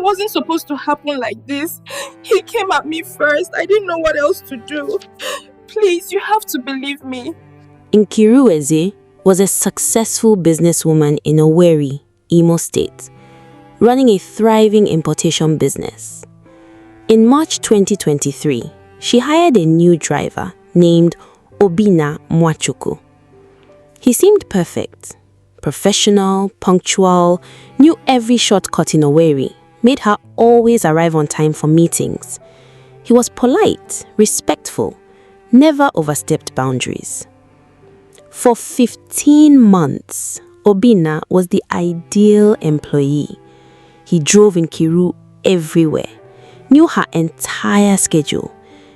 wasn't supposed to happen like this. He came at me first. I didn't know what else to do. Please, you have to believe me. Nkiru Eze was a successful businesswoman in Owerri, Imo State, running a thriving importation business. In March 2023, she hired a new driver named Obinna Mwachukwu. He seemed perfect, professional, punctual, knew every shortcut in Owerri, made her always arrive on time for meetings. He was polite, respectful, never overstepped boundaries. For 15 months, Obinna was the ideal employee. He drove Nkiru everywhere, knew her entire schedule,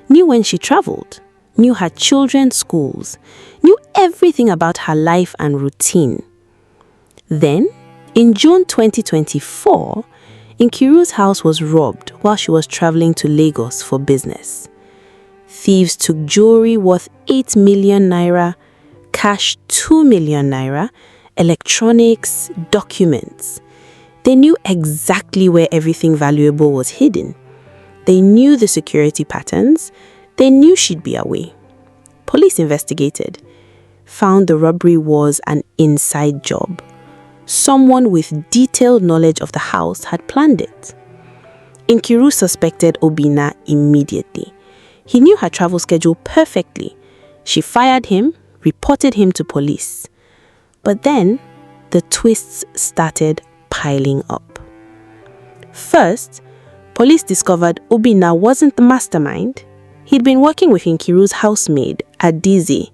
knew when she traveled, knew her children's schools, knew everything about her life and routine. Then, in June 2024, Nkiru's house was robbed while she was traveling to Lagos for business. Thieves took jewelry worth 8 million naira, cash 2 million naira, electronics, documents. They knew exactly where everything valuable was hidden. They knew the security patterns. They knew she'd be away. Police investigated, found the robbery was an inside job. Someone with detailed knowledge of the house had planned it. Nkiru suspected Obinna immediately. He knew her travel schedule perfectly. She fired him, reported him to police. But then, the twists started piling up. First, police discovered Obinna wasn't the mastermind. He'd been working with Nkiru's housemaid, Adize,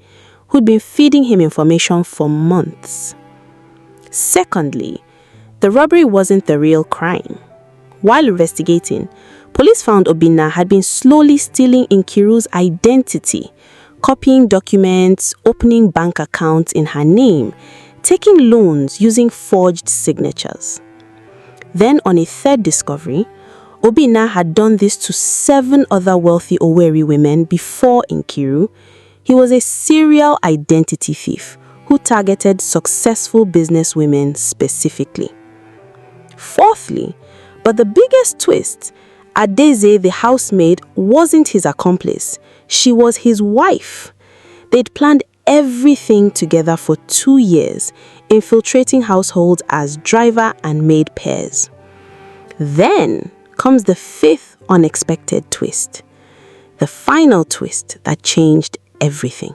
who'd been feeding him information for months. Secondly, the robbery wasn't the real crime. While investigating, police found Obinna had been slowly stealing Nkiru's identity, copying documents, opening bank accounts in her name, taking loans using forged signatures. Then, on a third discovery, Obinna had done this to 7 other wealthy Owerri women before Nkiru. He was a serial identity thief who targeted successful businesswomen specifically. Fourthly, but the biggest twist, Adeze, the housemaid, wasn't his accomplice. She was his wife. They'd planned everything together for 2 years, infiltrating households as driver and maid pairs. Then comes the 5th unexpected twist, the final twist that changed everything.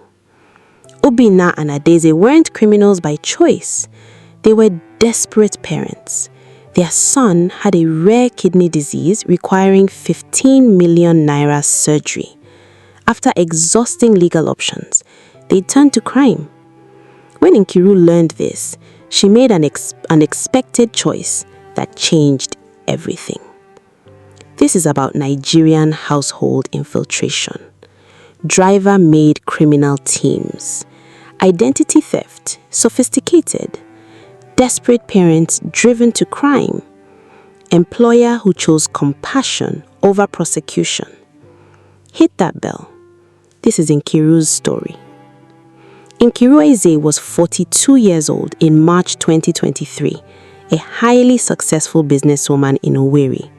Obinna and Adeze weren't criminals by choice. They were desperate parents. Their son had a rare kidney disease requiring 15 million naira surgery. After exhausting legal options, they turned to crime. When Nkiru learned this, she made an unexpected choice that changed everything. This is about Nigerian household infiltration. Driver-made criminal teams. Identity theft, sophisticated. Desperate parents driven to crime. Employer who chose compassion over prosecution. Hit that bell. This is Nkiru's story. Nkiru Eze was 42 years old in March 2023, a highly successful businesswoman in Owerri.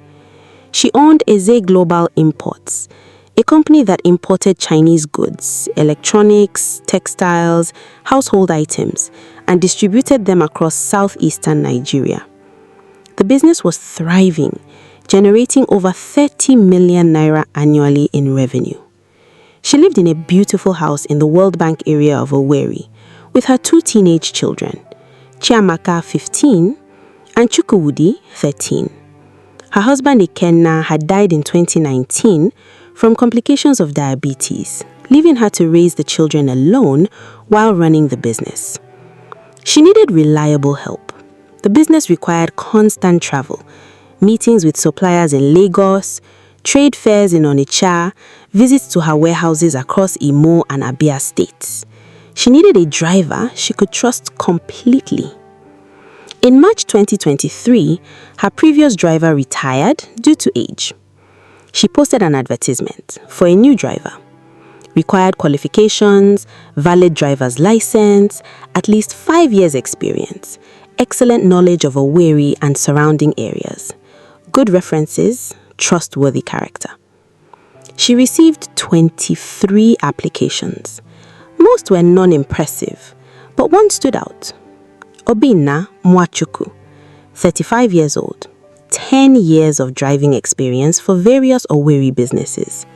She owned Eze Global Imports, a company that imported Chinese goods, electronics, textiles, household items, and distributed them across southeastern Nigeria. The business was thriving, generating over 30 million naira annually in revenue. She lived in a beautiful house in the World Bank area of Owerri with her 2 teenage children, Chiamaka, 15, and Chukwudi, 13. Her husband Ikenna had died in 2019 from complications of diabetes, leaving her to raise the children alone while running the business. She needed reliable help. The business required constant travel, meetings with suppliers in Lagos, trade fairs in Onitsha, visits to her warehouses across Imo and Abia states. She needed a driver she could trust completely. In March 2023, her previous driver retired due to age. She posted an advertisement for a new driver. Required qualifications, valid driver's license, at least 5 years experience, excellent knowledge of Owerri and surrounding areas. Good references, trustworthy character. She received 23 applications. Most were non-impressive, but one stood out. Obinna Mwachukwu, 35 years old, 10 years of driving experience for various Owerri businesses.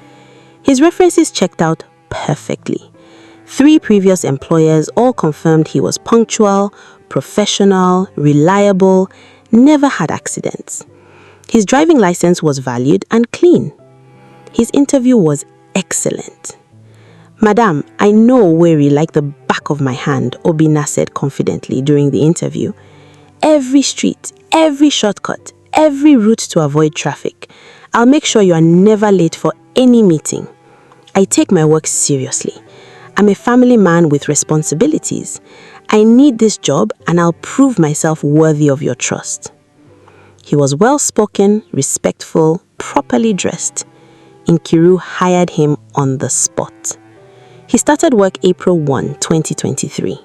His references checked out perfectly. 3 previous employers all confirmed he was punctual, professional, reliable, never had accidents. His driving license was valid and clean. His interview was excellent. "Madam, I know Owerri like the back of my hand," Obinna said confidently during the interview. "Every street, every shortcut, every route to avoid traffic. I'll make sure you are never late for any meeting. I take my work seriously. I'm a family man with responsibilities. I need this job and I'll prove myself worthy of your trust." He was well-spoken, respectful, properly dressed. Nkiru hired him on the spot. He started work April 1, 2023.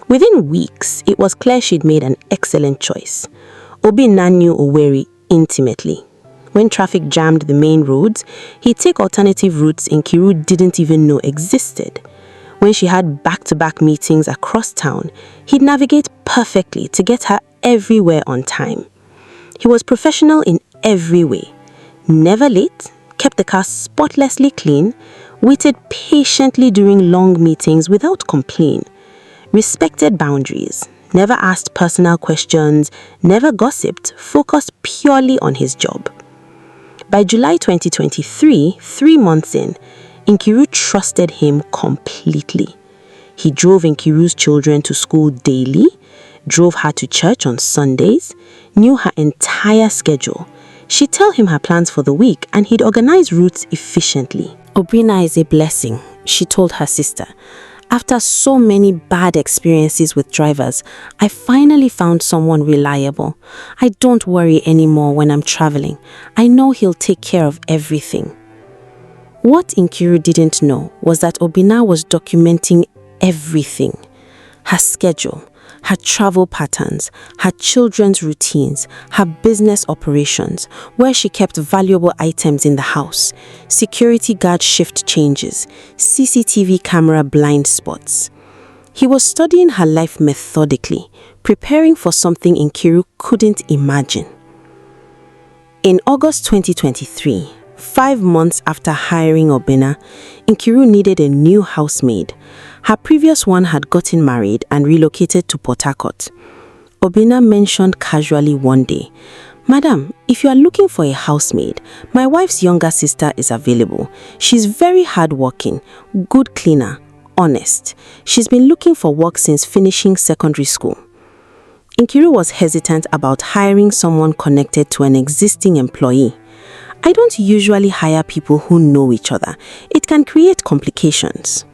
Within weeks, it was clear she'd made an excellent choice. Obinna knew Owerri intimately. When traffic jammed the main roads, he'd take alternative routes Nkiru didn't even know existed. When she had back-to-back meetings across town, he'd navigate perfectly to get her everywhere on time. He was professional in every way. Never late, kept the car spotlessly clean, waited patiently during long meetings without complaint, respected boundaries, never asked personal questions, never gossiped, focused purely on his job. By July 2023, 3 months in, Nkiru trusted him completely. He drove Nkiru's children to school daily, drove her to church on Sundays, knew her entire schedule. She'd tell him her plans for the week and he'd organize routes efficiently. "Obinna is a blessing," she told her sister. "After so many bad experiences with drivers, I finally found someone reliable. I don't worry anymore when I'm traveling. I know he'll take care of everything." What Nkiru didn't know was that Obinna was documenting everything. Her schedule, her travel patterns, her children's routines, her business operations, where she kept valuable items in the house, security guard shift changes, CCTV camera blind spots. He was studying her life methodically, preparing for something Nkiru couldn't imagine. In August 2023, 5 months after hiring Obinna, Nkiru needed a new housemaid. Her previous one had gotten married and relocated to Port Harcourt. Obinna mentioned casually one day, "Madam, if you are looking for a housemaid, my wife's younger sister is available. She's very hardworking, good cleaner, honest. She's been looking for work since finishing secondary school." Nkiru was hesitant about hiring someone connected to an existing employee. "I don't usually hire people who know each other. It can create complications."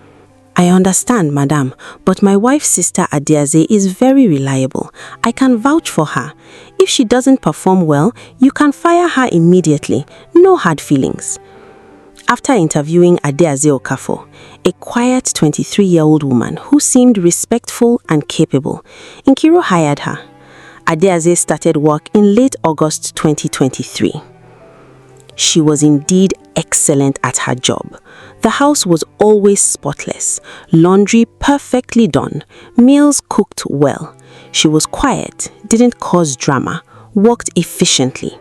"I understand, madam, but my wife's sister Adiaze is very reliable. I can vouch for her. If she doesn't perform well, you can fire her immediately. No hard feelings." After interviewing Adiaze Okafor, a quiet 23-year-old woman who seemed respectful and capable, Nkiru hired her. Adiaze started work in late August 2023. She was indeed excellent at her job. The house was always spotless, laundry perfectly done, meals cooked well. She was quiet, didn't cause drama, worked efficiently.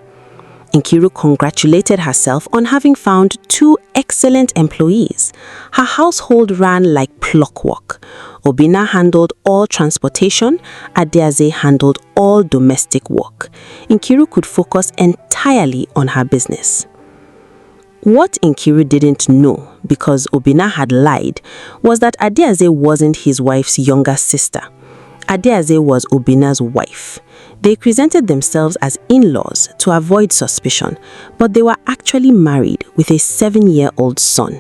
Nkiru congratulated herself on having found 2 excellent employees. Her household ran like clockwork. Obinna handled all transportation, Adiaze handled all domestic work. Nkiru could focus entirely on her business. What Nkiru didn't know, because Obinna had lied, was that Adiaze wasn't his wife's younger sister. Adiaze was Obinna's wife. They presented themselves as in-laws to avoid suspicion, but they were actually married with a 7-year-old son.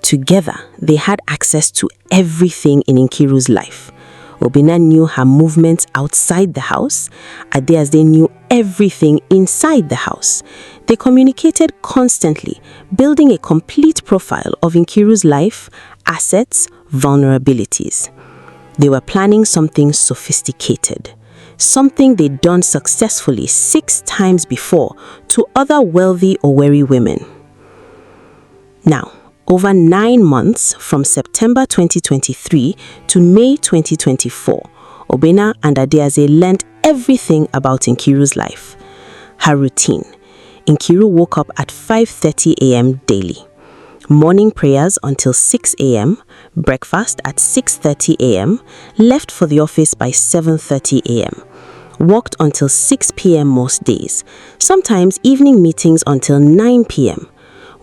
Together, they had access to everything in Nkiru's life. Obinna knew her movements outside the house. Adiaze knew everything inside the house. They communicated constantly, building a complete profile of Nkiru's life, assets, vulnerabilities. They were planning something sophisticated. something they'd done successfully 6 times before to other wealthy Owerri women. Now, over 9 months from September 2023 to May 2024, Obinna and Adeaze learned everything about Nkiru's life. Her routine. Nkiru woke up at 5:30 a.m. daily. Morning prayers until 6 a.m., breakfast at 6:30 a.m., left for the office by 7:30 a.m., worked until 6 p.m. most days, sometimes evening meetings until 9 p.m.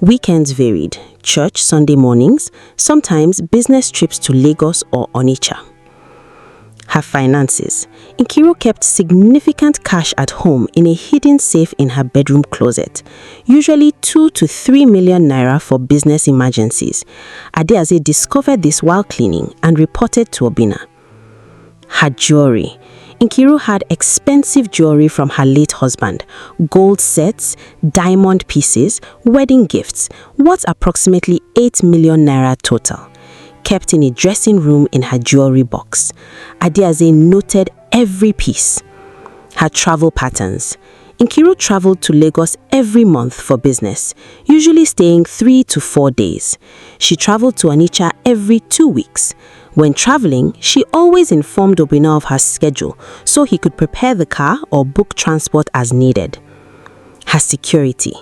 Weekends varied, church Sunday mornings, sometimes business trips to Lagos or Onitsha. Her finances. Nkiru kept significant cash at home in a hidden safe in her bedroom closet, usually 2 to 3 million naira for business emergencies. Adeaze discovered this while cleaning and reported to Obinna. Her jewelry. Nkiru had expensive jewelry from her late husband, gold sets, diamond pieces, wedding gifts, worth approximately 8 million naira total, kept in a dressing room in her jewelry box. Adeaze noted every piece. Her travel patterns. Nkiru traveled to Lagos every month for business, usually staying 3 to 4 days. She traveled to Onitsha every 2 weeks. When traveling, she always informed Obinna of her schedule so he could prepare the car or book transport as needed. Her security.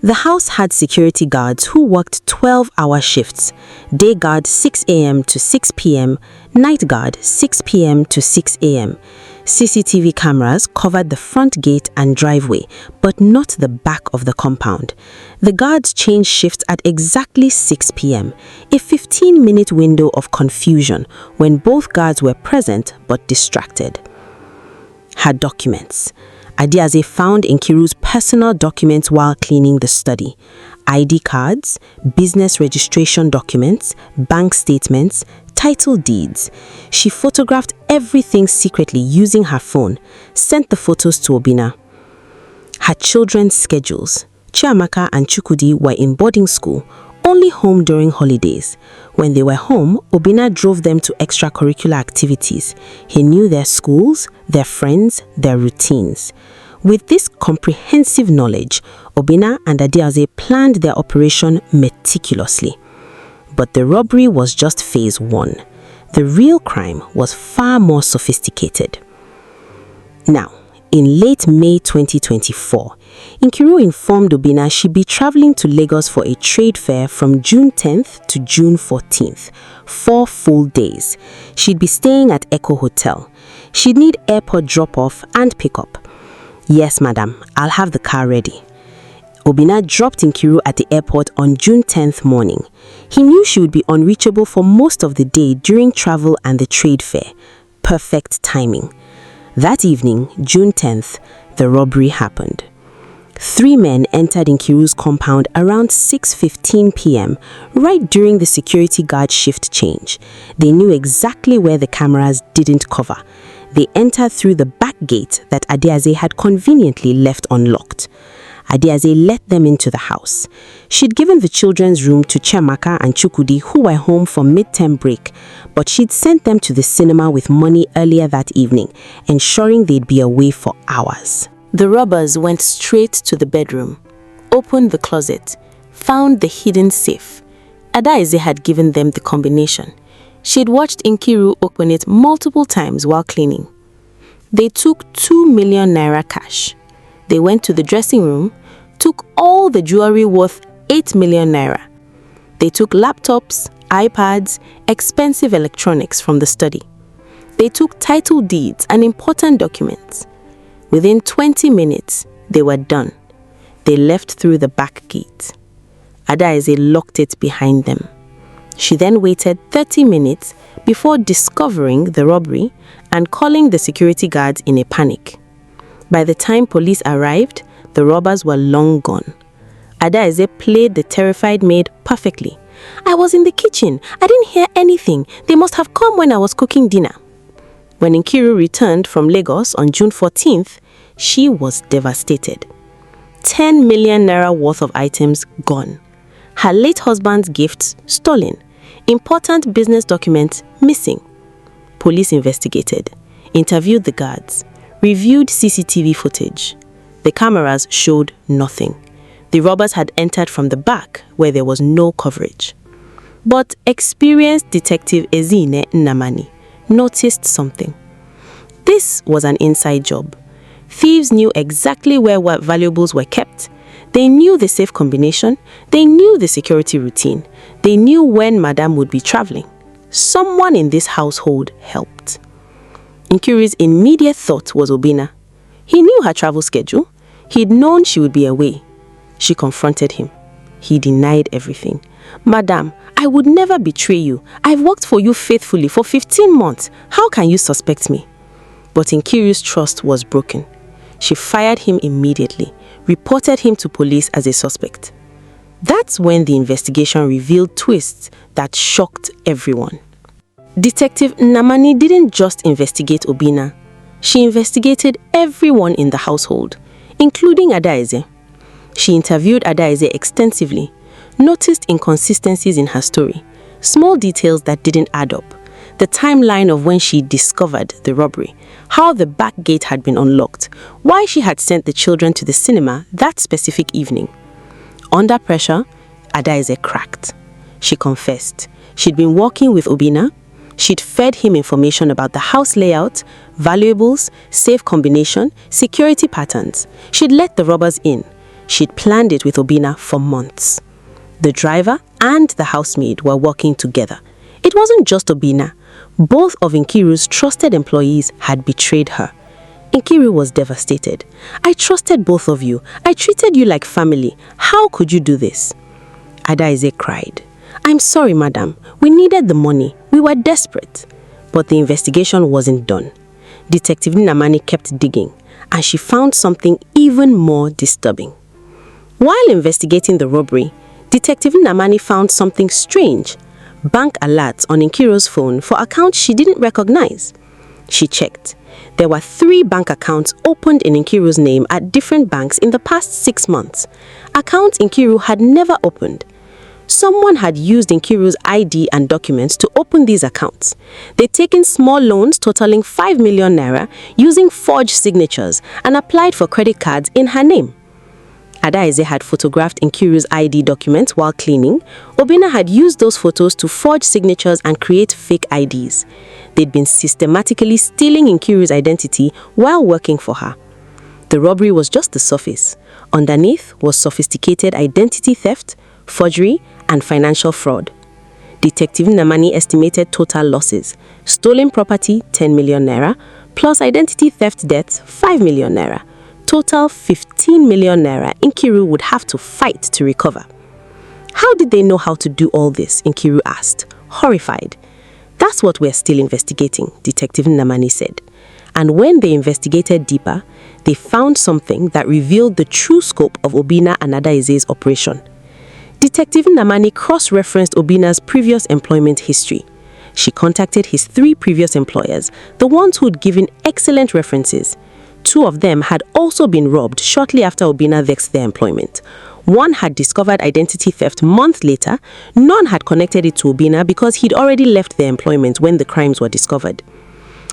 The house had security guards who worked 12-hour shifts, day guard 6 a.m. to 6 p.m., night guard 6 p.m. to 6 a.m. CCTV cameras covered the front gate and driveway, but not the back of the compound. The guards changed shifts at exactly 6 p.m., a 15-minute window of confusion when both guards were present but distracted. Her documents. Adeaze found Nkiru's personal documents while cleaning the study. ID cards, business registration documents, bank statements, title deeds. She photographed everything secretly using her phone, sent the photos to Obinna. Her children's schedules. Chiamaka and Chukwudi were in boarding school, only home during holidays. When they were home, Obinna drove them to extracurricular activities. He knew their schools, their friends, their routines. With this comprehensive knowledge, Obinna and Adeaze planned their operation meticulously. But the robbery was just phase 1. The real crime was far more sophisticated. Now, in late May 2024, Nkiru informed Obinna she'd be traveling to Lagos for a trade fair from June 10th to June 14th, 4 full days. She'd be staying at Echo Hotel. She'd need airport drop-off and pick-up. Yes, madam, I'll have the car ready. Obinna dropped Nkiru at the airport on June 10th morning. He knew she would be unreachable for most of the day during travel and the trade fair. Perfect timing. That evening, June 10th, the robbery happened. 3 men entered Nkiru's compound around 6:15 p.m., right during the security guard shift change. They knew exactly where the cameras didn't cover. They entered through the back gate that Adeaze had conveniently left unlocked. Adeaze let them into the house. She'd given the children's room to Chiamaka and Chukwudi, who were home for midterm break, but she'd sent them to the cinema with money earlier that evening, ensuring they'd be away for hours. The robbers went straight to the bedroom, opened the closet, found the hidden safe. Adeaze had given them the combination. She'd watched Nkiru open it multiple times while cleaning. They took 2 million naira cash. They went to the dressing room, took all the jewelry worth 8 million naira. They took laptops, iPads, expensive electronics from the study. They took title deeds and important documents. Within 20 minutes, they were done. They left through the back gate. Adeaze locked it behind them. She then waited 30 minutes before discovering the robbery and calling the security guards in a panic. By the time police arrived, the robbers were long gone. Adeaze played the terrified maid perfectly. "I was in the kitchen. I didn't hear anything. They must have come when I was cooking dinner." When Nkiru returned from Lagos on June 14th, she was devastated. 10 million naira worth of items gone. Her late husband's gifts stolen. Important business documents missing. Police investigated, interviewed the guards, reviewed CCTV footage. The cameras showed nothing. The robbers had entered from the back where there was no coverage. But experienced detective Ezine Nnamani noticed something. This was an inside job. Thieves knew exactly where what valuables were kept. They knew the safe combination. They knew the security routine. They knew when Madame would be traveling. Someone in this household helped. Nkiru's immediate thought was Obinna. He knew her travel schedule. He'd known she would be away. She confronted him. He denied everything. Madam, I would never betray you. I've worked for you faithfully for 15 months. How can you suspect me? But Nkiru's trust was broken. She fired him immediately, reported him to police as a suspect. That's when the investigation revealed twists that shocked everyone. Detective Nnamani didn't just investigate Obinna. She investigated everyone in the household, including Adaeze. She interviewed Adaeze extensively, noticed inconsistencies in her story, small details that didn't add up, the timeline of when she discovered the robbery, how the back gate had been unlocked, why she had sent the children to the cinema that specific evening. Under pressure, Adaeze cracked. She confessed. She'd been working with Obinna. She'd fed him information about the house layout, valuables, safe combination, security patterns. She'd let the robbers in. She'd planned it with Obinna for months. The driver and the housemaid were working together. It wasn't just Obinna. Both of Nkiru's trusted employees had betrayed her. Nkiru was devastated. I trusted both of you. I treated you like family. How could you do this? Adaeze cried. I'm sorry, madam. We needed the money. We were desperate. But the investigation wasn't done. Detective Nnamani kept digging, and she found something even more disturbing. While investigating the robbery, Detective Nnamani found something strange. Bank alerts on Nkiru's phone for accounts she didn't recognize. She checked. There were 3 bank accounts opened in Nkiru's name at different banks in the past 6 months. Accounts Nkiru had never opened. Someone had used Nkiru's ID and documents to open these accounts. They'd taken small loans totaling 5 million naira using forged signatures and applied for credit cards in her name. Adaeze had photographed Nkiru's ID documents while cleaning. Obinna had used those photos to forge signatures and create fake IDs. They'd been systematically stealing Nkiru's identity while working for her. The robbery was just the surface. Underneath was sophisticated identity theft, forgery, and financial fraud. Detective Nnamani estimated total losses: stolen property 10 million naira, plus identity theft debts 5 million naira. Total 15 million naira Nkiru would have to fight to recover. How did they know how to do all this? Nkiru asked, horrified. That's what we're still investigating, Detective Nnamani said. And when they investigated deeper, they found something that revealed the true scope of Obinna and Adaeze's operation. Detective Nnamani cross-referenced Obinna's previous employment history. She contacted his 3 previous employers, the ones who'd given excellent references. 2 of them had also been robbed shortly after Obinna vexed their employment. One had discovered identity theft months later. None had connected it to Obinna because he'd already left their employment when the crimes were discovered.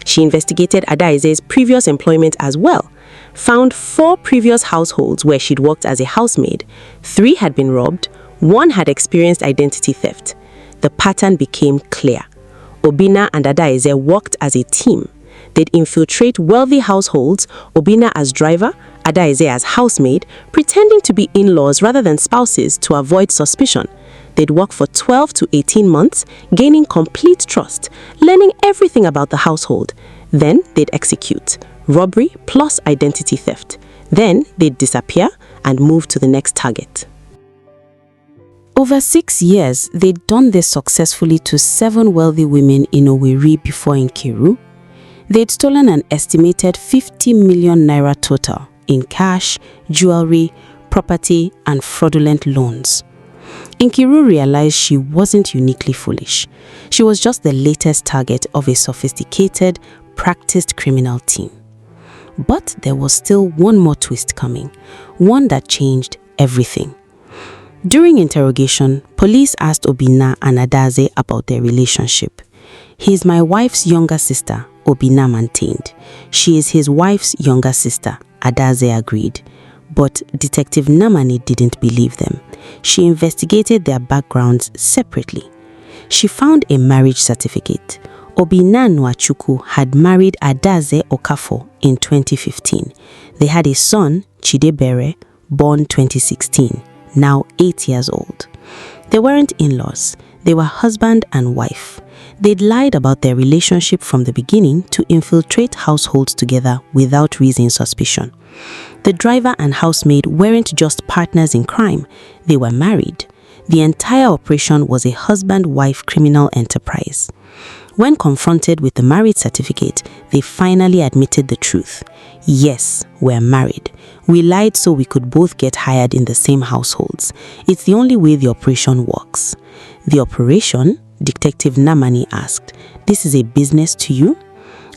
She investigated Adaeze's previous employment as well, found 4 previous households where she'd worked as a housemaid. 3 had been robbed. 1 had experienced identity theft. The pattern became clear. Obinna and Adaeze worked as a team. They'd infiltrate wealthy households, Obinna as driver, Adaeze as housemaid, pretending to be in-laws rather than spouses to avoid suspicion. They'd work for 12 to 18 months, gaining complete trust, learning everything about the household. Then they'd execute. Robbery plus identity theft. Then they'd disappear and move to the next target. Over 6 years, they'd done this successfully to 7 wealthy women in Owerri before Nkiru. They'd stolen an estimated 50 million naira total in cash, jewelry, property, and fraudulent loans. Nkiru realized she wasn't uniquely foolish. She was just the latest target of a sophisticated, practiced criminal team. But there was still one more twist coming, one that changed everything. During interrogation, police asked Obinna and Adaeze about their relationship. "He's my wife's younger sister," Obinna maintained. She is his wife's younger sister, Adaze agreed. But Detective Namani didn't believe them. She investigated their backgrounds separately. She found a marriage certificate. Obinna Nwachukwu had married Adaze Okafor in 2015. They had a son, Chidebere, born 2016, now 8 years old. They weren't in-laws. They were husband and wife. They'd lied about their relationship from the beginning to infiltrate households together without raising suspicion. The driver and housemaid weren't just partners in crime, they were married. The entire operation was a husband-wife criminal enterprise. When confronted with the marriage certificate, they finally admitted the truth. Yes, we're married. We lied so we could both get hired in the same households. It's the only way the operation works. The operation? Detective Namani asked. This is a business to you?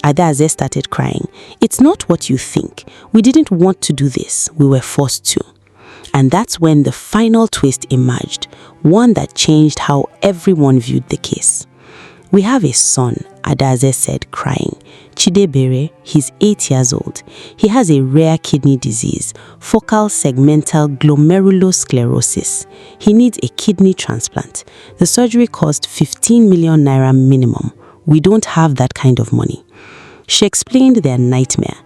Adaze started crying. It's not what you think. We didn't want to do this. We were forced to. And that's when the final twist emerged, one that changed how everyone viewed the case. We have a son, Adaze said, crying. Chidebere, he's 8 years old. He has a rare kidney disease, focal segmental glomerulosclerosis. He needs a kidney transplant. The surgery cost 15 million naira minimum. We don't have that kind of money. She explained their nightmare.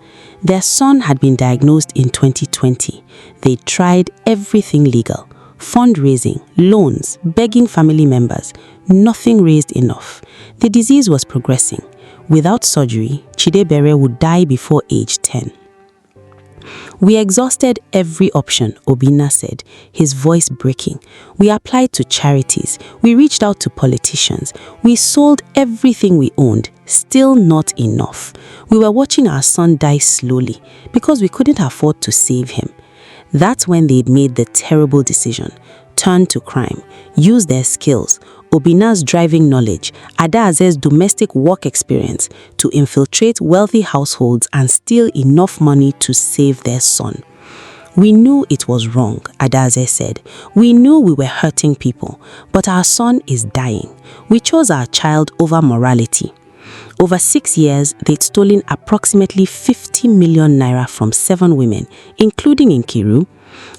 Their son had been diagnosed in 2020. They tried everything legal. Fundraising, loans, begging family members. Nothing raised enough. The disease was progressing. Without surgery, Chidebere would die before age 10. We exhausted every option, Obinna said, his voice breaking. We applied to charities. We reached out to politicians. We sold everything we owned. Still not enough. We were watching our son die slowly because we couldn't afford to save him. That's when they'd made the terrible decision. Turn to crime. Use their skills. Obinna's driving knowledge, Adaze's domestic work experience to infiltrate wealthy households and steal enough money to save their son. We knew it was wrong, Adaze said. We knew we were hurting people, but our son is dying. We chose our child over morality. Over 6 years, they'd stolen approximately 50 million naira from 7 women, including Nkiru.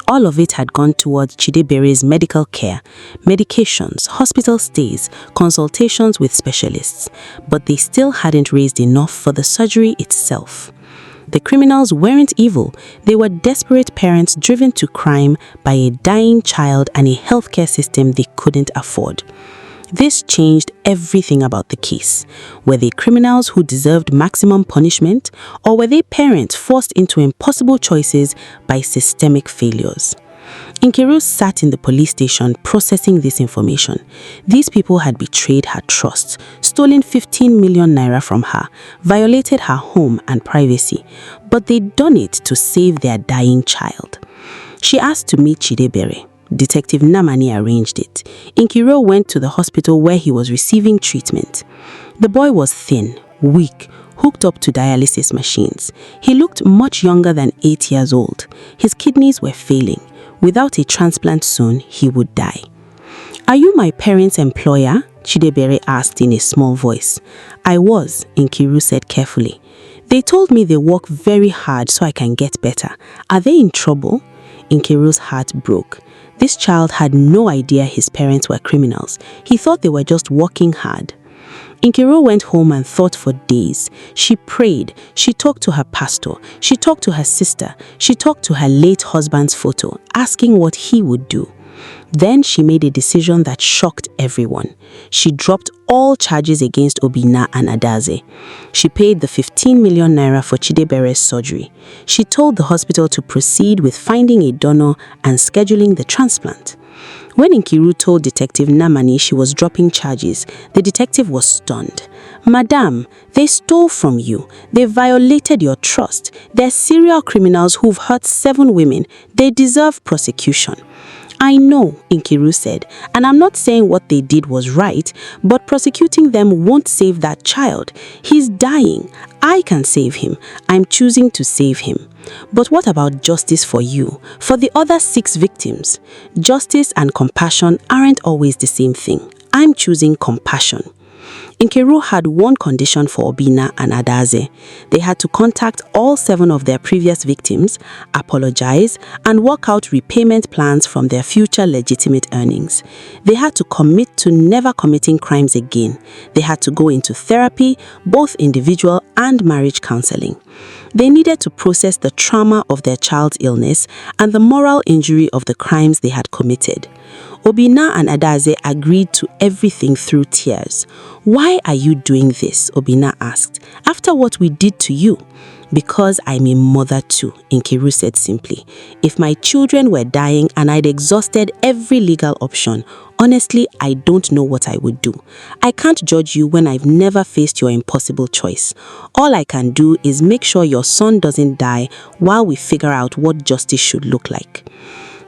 All of it had gone towards Chidebere's medical care, medications, hospital stays, consultations with specialists, but they still hadn't raised enough for the surgery itself. The criminals weren't evil. They were desperate parents driven to crime by a dying child and a healthcare system they couldn't afford. This changed everything about the case. Were they criminals who deserved maximum punishment, or were they parents forced into impossible choices by systemic failures? Nkiru sat in the police station processing this information. These people had betrayed her trust, stolen 15 million naira from her, violated her home and privacy, but they'd done it to save their dying child. She asked to meet Chidebere. Detective Namani arranged it. Nkiru went to the hospital where he was receiving treatment. The boy was thin, weak, hooked up to dialysis machines. He looked much younger than 8 years old. His kidneys were failing. Without a transplant soon, he would die. Are you my parents' employer? Chidebere asked in a small voice. I was, Nkiru said carefully. They told me they work very hard so I can get better. Are they in trouble? Nkiru's heart broke. This child had no idea his parents were criminals. He thought they were just working hard. Nkiru went home and thought for days. She prayed. She talked to her pastor. She talked to her sister. She talked to her late husband's photo, asking what he would do. Then she made a decision that shocked everyone. She dropped all charges against Obinna and Adaze. She paid the 15 million naira for Chidebere's surgery. She told the hospital to proceed with finding a donor and scheduling the transplant. When Nkiru told Detective Namani she was dropping charges, the detective was stunned. Madam, they stole from you. They violated your trust. They're serial criminals who've hurt 7 women. They deserve prosecution. I know, Nkiru said, and I'm not saying what they did was right, but prosecuting them won't save that child. He's dying. I can save him. I'm choosing to save him. But what about justice for you, for the other 6 victims? Justice and compassion aren't always the same thing. I'm choosing compassion. Nkiru had one condition for Obinna and Adaze. They had to contact all 7 of their previous victims, apologize, and work out repayment plans from their future legitimate earnings. They had to commit to never committing crimes again. They had to go into therapy, both individual and marriage counseling. They needed to process the trauma of their child's illness and the moral injury of the crimes they had committed. Obinna and Adaze agreed to everything through tears. "Why are you doing this?" Obinna asked. "After what we did to you." "Because I'm a mother too," Nkiru said simply. "If my children were dying and I'd exhausted every legal option, honestly, I don't know what I would do. I can't judge you when I've never faced your impossible choice. All I can do is make sure your son doesn't die while we figure out what justice should look like."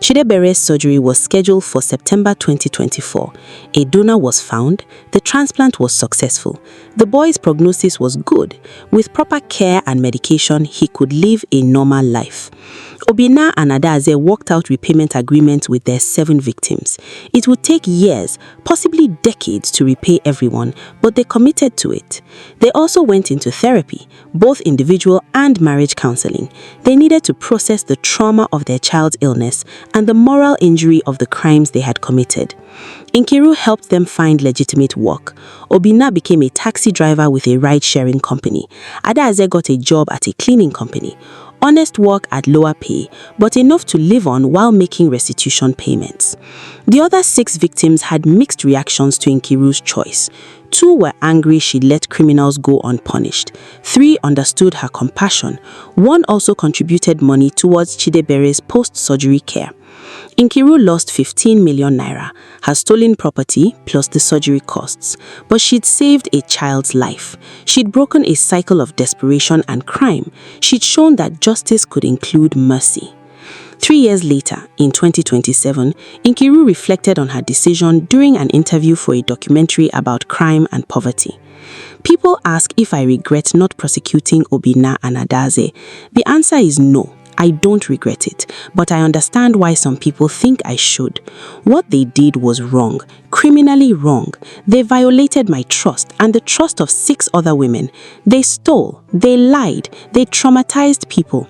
Chidebere's surgery was scheduled for September 2024. A donor was found. The transplant was successful. The boy's prognosis was good. With proper care and medication, he could live a normal life. Obinna and Adaze worked out repayment agreements with their 7 victims. It would take years, possibly decades, to repay everyone, but they committed to it. They also went into therapy, both individual and marriage counseling. They needed to process the trauma of their child's illness and the moral injury of the crimes they had committed. Nkiru helped them find legitimate work. Obinna became a taxi driver with a ride-sharing company. Adaze got a job at a cleaning company. Honest work at lower pay, but enough to live on while making restitution payments. The other 6 victims had mixed reactions to Nkiru's choice. 2 were angry she let criminals go unpunished. 3 understood her compassion. 1 also contributed money towards Chidebere's post-surgery care. Nkiru lost 15 million naira, her stolen property plus the surgery costs. But she'd saved a child's life. She'd broken a cycle of desperation and crime. She'd shown that justice could include mercy. 3 years later, in 2027, Nkiru reflected on her decision during an interview for a documentary about crime and poverty. People ask if I regret not prosecuting Obinna and Adaze. The answer is no. I don't regret it, but I understand why some people think I should. What they did was wrong, criminally wrong. They violated my trust and the trust of 6 other women. They stole, they lied, they traumatized people.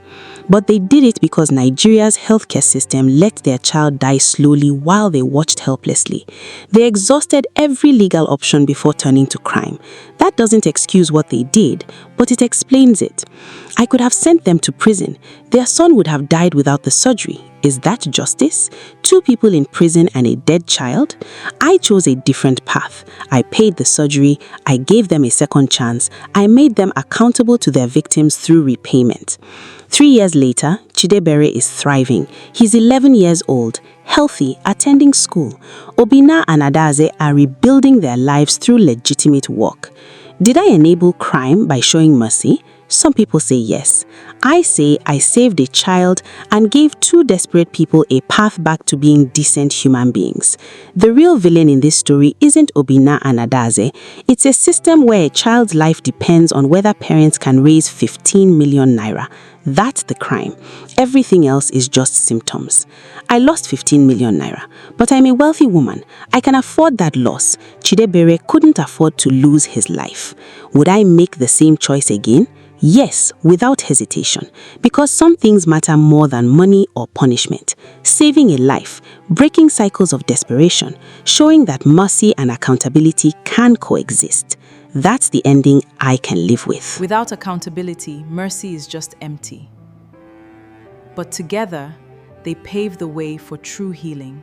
But they did it because Nigeria's healthcare system let their child die slowly while they watched helplessly. They exhausted every legal option before turning to crime. That doesn't excuse what they did, but it explains it. I could have sent them to prison. Their son would have died without the surgery. Is that justice? 2 people in prison and a dead child? I chose a different path. I paid the surgery. I gave them a second chance. I made them accountable to their victims through repayment. 3 years later, Chidebere is thriving. He's 11 years old, healthy, attending school. Obinna and Adaze are rebuilding their lives through legitimate work. Did I enable crime by showing mercy? Some people say yes. I say I saved a child and gave 2 desperate people a path back to being decent human beings. The real villain in this story isn't Obinna and Adaze. It's a system where a child's life depends on whether parents can raise 15 million naira. That's the crime. Everything else is just symptoms. I lost 15 million naira, but I'm a wealthy woman. I can afford that loss. Chidebere couldn't afford to lose his life. Would I make the same choice again? Yes, without hesitation, because some things matter more than money or punishment. Saving a life, breaking cycles of desperation, showing that mercy and accountability can coexist. That's the ending I can live with. Without accountability, mercy is just empty. But together, they pave the way for true healing.